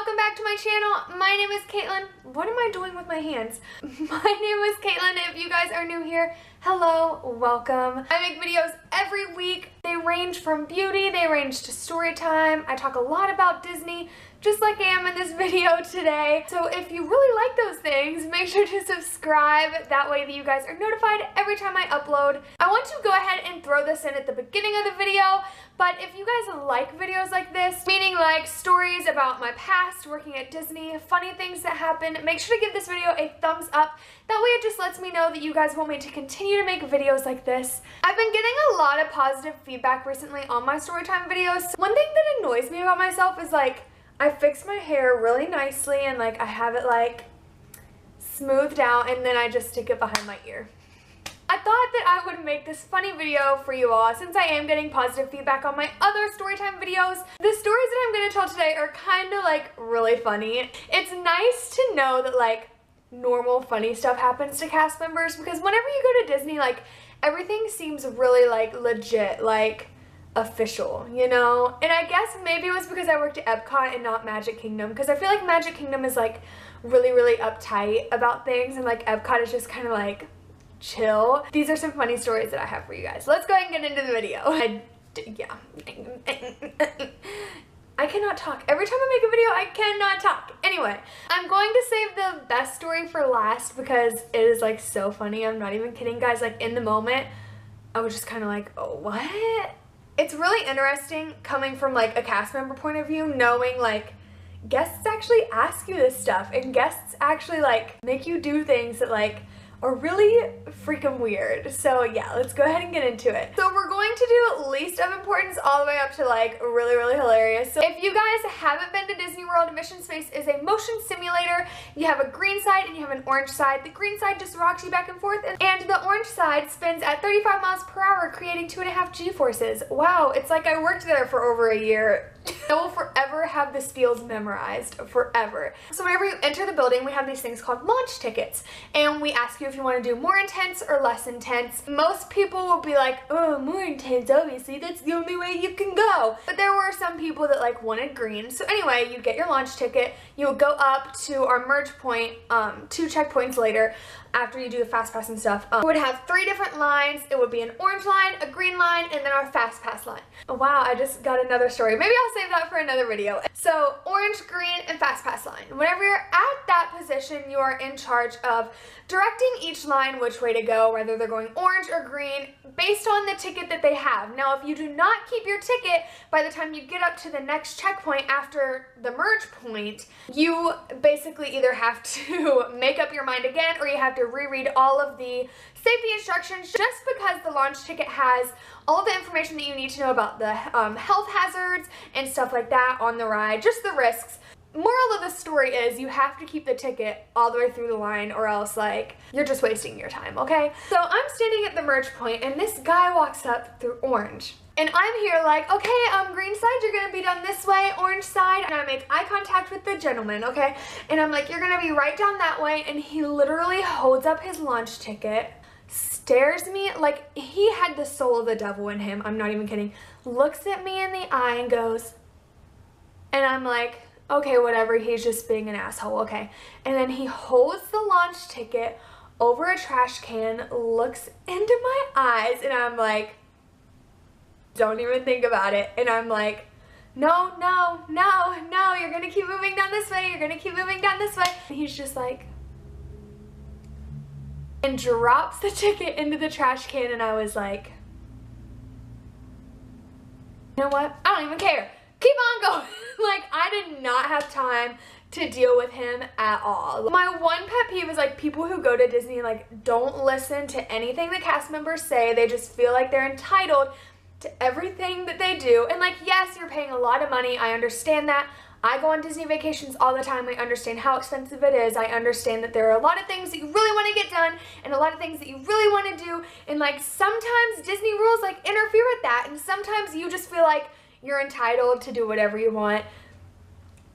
welcome back to my channel. My name is Caitlin. What am I doing with my hands? My name is Caitlin. If you guys are new here, hello, welcome. I make videos every week. They range from beauty, they range to story time. I talk a lot about Disney, just like I am in this video today. So if you really like those things, make sure to subscribe. That way that you guys are notified every time I upload. I want to go ahead and throw this in at the beginning of the video, but if you guys like videos like this, meaning like stories about my past working at Disney, funny things that happen, make sure to give this video a thumbs up. That way it just lets me know that you guys want me to continue to make videos like this. I've been getting a lot of positive feedback recently on my storytime videos. One thing that annoys me about myself is like, I fixed my hair really nicely and like I have it like smoothed out and then I just stick it behind my ear. I thought that I would make this funny video for you all since I am getting positive feedback on my other storytime videos. The stories that I'm going to tell today are kind of like really funny. It's nice to know that like normal funny stuff happens to cast members because whenever you go to Disney, like everything seems really like legit, like official, you know? And I guess maybe it was because I worked at Epcot and not Magic Kingdom, because I feel like Magic Kingdom is like really uptight about things and like Epcot is just kind of like chill. These are some funny stories that I have for you guys. Let's go ahead and get into the video. I cannot talk. Every time I make a video, I cannot talk. Anyway, I'm going to save the best story for last because it is like so funny. I'm not even kidding, guys. Like in the moment, I was just kind of like, oh, what? It's really interesting coming from like a cast member point of view, knowing like guests actually ask you this stuff and guests actually like make you do things that like are really freaking weird. So yeah, let's go ahead and get into it. So we're going to do least of importance all the way up to like really hilarious. So if you guys haven't been to Disney World, Mission Space is a motion simulator. You have a green side and you have an orange side. The green side just rocks you back and forth and the orange side spins at 35 miles per hour, creating 2.5 G-forces. Wow, it's like I worked there for over a year. I will forever have the spiels memorized, forever. So whenever you enter the building, we have these things called launch tickets, and we ask you if you want to do more intense or less intense. Most people will be like, oh, more intense, obviously, that's the only way you can go. But there were some people that like wanted green. So anyway, you get your launch ticket, you would go up to our merge point, 2 checkpoints later, after you do the fast pass and stuff. We would have 3 different lines. It would be an orange line, a green line, and then our fast pass line. Oh, wow, I just got another story. Maybe I'll save that for another video. So orange, green, and fast pass line. Whenever you're at that position, you are in charge of directing each line which way to go, whether they're going orange or green, based on the ticket that they have. Now, if you do not keep your ticket by the time you get up to the next checkpoint after the merge point, you basically either have to make up your mind again or you have to reread all of the safety instructions, just because the launch ticket has all the information that you need to know about the health hazards and stuff like that on the ride, just the risks. Moral of the story is you have to keep the ticket all the way through the line or else like you're just wasting your time, okay? So I'm standing at the merge point and this guy walks up through orange. And I'm here like, okay, green side, you're gonna be done this way, orange side, and I make eye contact with the gentleman, okay? And I'm like, you're gonna be right down that way, and he literally holds up his launch ticket, stares me like he had the soul of the devil in him, I'm not even kidding, looks at me in the eye and goes, and I'm like, okay, whatever, he's just being an asshole, okay. And then he holds the launch ticket over a trash can, looks into my eyes, and I'm like, don't even think about it. And I'm like, no, you're gonna keep moving down this way, you're gonna keep moving down this way. And he's just like, and drops the ticket into the trash can, and I was like, you know what? I don't even care. Keep on going. Like, I did not have time to deal with him at all. My one pet peeve is like people who go to Disney like don't listen to anything the cast members say. They just feel like they're entitled to everything that they do. And like, yes, you're paying a lot of money. I understand that. I go on Disney vacations all the time. I understand how expensive it is. I understand that there are a lot of things that you really want to get done and a lot of things that you really want to do. And like sometimes Disney rules like interfere with that. And sometimes you just feel like you're entitled to do whatever you want.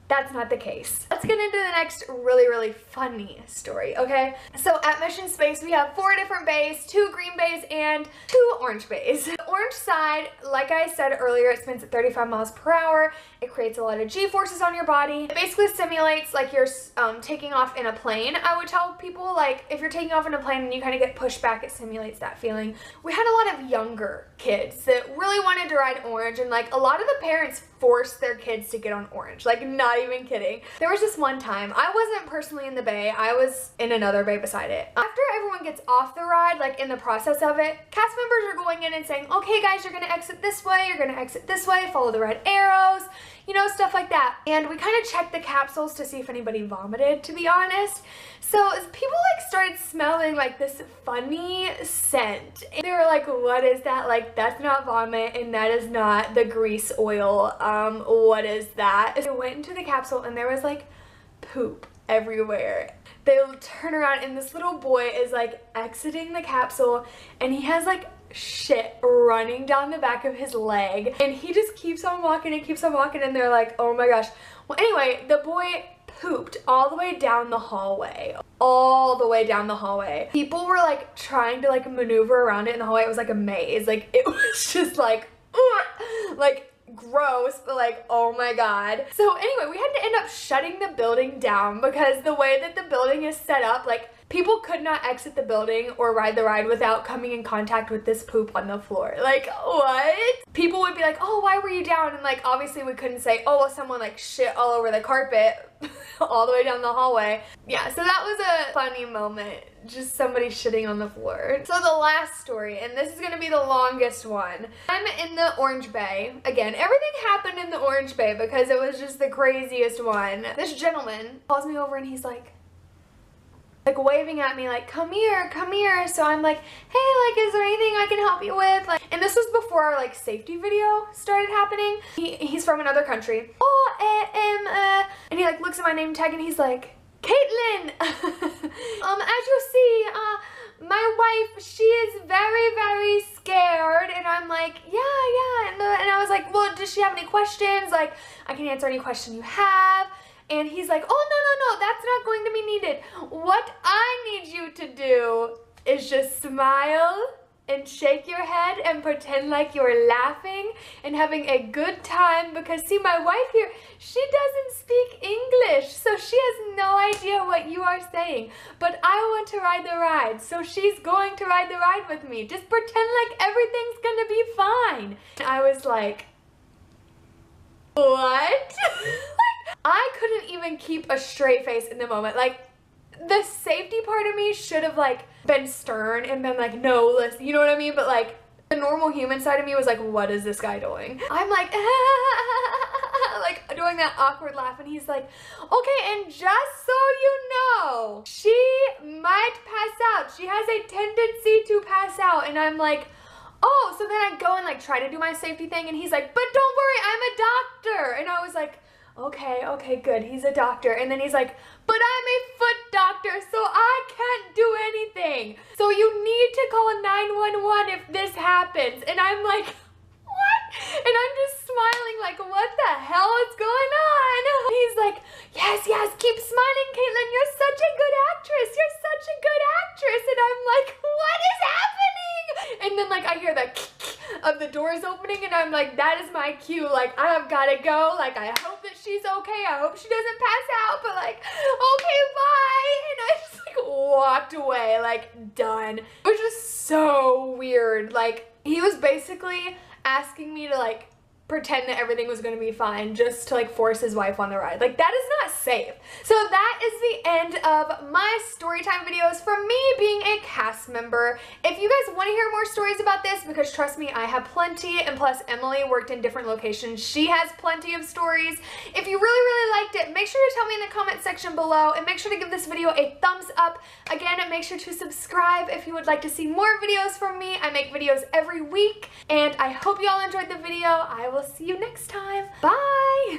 That's not the case. Let's get into the next really funny story, okay? So at Mission Space, we have 4 different bays, 2 green bays and 2 orange bays. The orange side, like I said earlier, it spins at 35 miles per hour. It creates a lot of G-forces on your body. It basically simulates like you're taking off in a plane. I would tell people, like, if you're taking off in a plane and you kind of get pushed back, it simulates that feeling. We had a lot of younger kids that really wanted to ride orange, and like a lot of the parents forced their kids to get on orange. Like, not even kidding. There was this one time, I wasn't personally in the bay, I was in another bay beside it. After everyone gets off the ride, like in the process of it, cast members are going in and saying, okay guys, you're gonna exit this way, you're gonna exit this way, follow the red arrows, you know, stuff like that. And we kind of checked the capsules to see if anybody vomited, to be honest. So people like started smelling like this funny scent. And they were like, what is that? Like, that's not vomit and that is not the grease oil. What is that? So I went into the capsule and there was like poop everywhere. They turn around and this little boy is like exiting the capsule and he has like shit running down the back of his leg, and he just keeps on walking and keeps on walking, and they're like, oh my gosh. Well, anyway, the boy pooped all the way down the hallway. All the way down the hallway. People were like trying to like maneuver around it in the hallway. It was like a maze. Like, it was just like gross, but like, oh my god. So anyway, we had to end up shutting the building down because the way that the building is set up, like, people could not exit the building or ride the ride without coming in contact with this poop on the floor. Like, what? People would be like, oh, why were you down? And like, obviously we couldn't say, oh, well, someone like shit all over the carpet all the way down the hallway. Yeah, so that was a funny moment. Just somebody shitting on the floor. So the last story, and this is gonna be the longest one. I'm in the Orange Bay. Again, everything happened in the Orange Bay because it was just the craziest one. This gentleman calls me over and he's like waving at me like, come here, come here. So I'm like, hey, like, is there anything I can help you with? Like, and this was before our like safety video started happening. He's from another country. Oh, and he like looks at my name tag and he's like, Caitlin, as you see, my wife, she is very, very scared. And I'm like, yeah. And I was like, well, does she have any questions? Like, I can answer any question you have. And he's like, oh, no, that's not going to be needed. What I need you to do is just smile and shake your head and pretend like you're laughing and having a good time, because see, my wife here, she doesn't speak English, so she has no idea what you are saying, but I want to ride the ride, so she's going to ride the ride with me. Just pretend like everything's gonna be fine. And I was like, what? I couldn't even keep a straight face in the moment. Like, the safety part of me should have like been stern and been like, no, listen, you know what I mean? But like, the normal human side of me was like, what is this guy doing? I'm like, like doing that awkward laugh, and he's like, okay, and just so you know, she might pass out. She has a tendency to pass out. And I'm like, oh, so then I go and like try to do my safety thing, and he's like, but don't worry, I'm a doctor. And I was like, okay, good, he's a doctor. And then he's like, but I'm a foot doctor, so I can't do anything. So you need to call 911 if this happens. And I'm like, what? And I'm just smiling like, what the hell is going on? He's like, yes, keep smiling, Caitlin. You're such a good actress. You're such a good actress. And I'm like, what is happening? And then like I hear the of the doors opening, and I'm like, that is my cue. Like, I have gotta go. Like, I hope that she's okay. I hope she doesn't pass out, but like, okay, bye. And I just like walked away, like, done. It was just so weird. Like, he was basically asking me to like pretend that everything was gonna be fine just to like force his wife on the ride. Like, that is not safe. So that is the end of my story time videos from me being a cast member. If you guys want to hear more stories about this, because trust me, I have plenty, and plus Emily worked in different locations, she has plenty of stories. If you really liked it, make sure to tell me in the comment section below, and make sure to give this video a thumbs up. Again, make sure to subscribe if you would like to see more videos from me. I make videos every week, and I hope you all enjoyed the video. I will see you next time. Bye!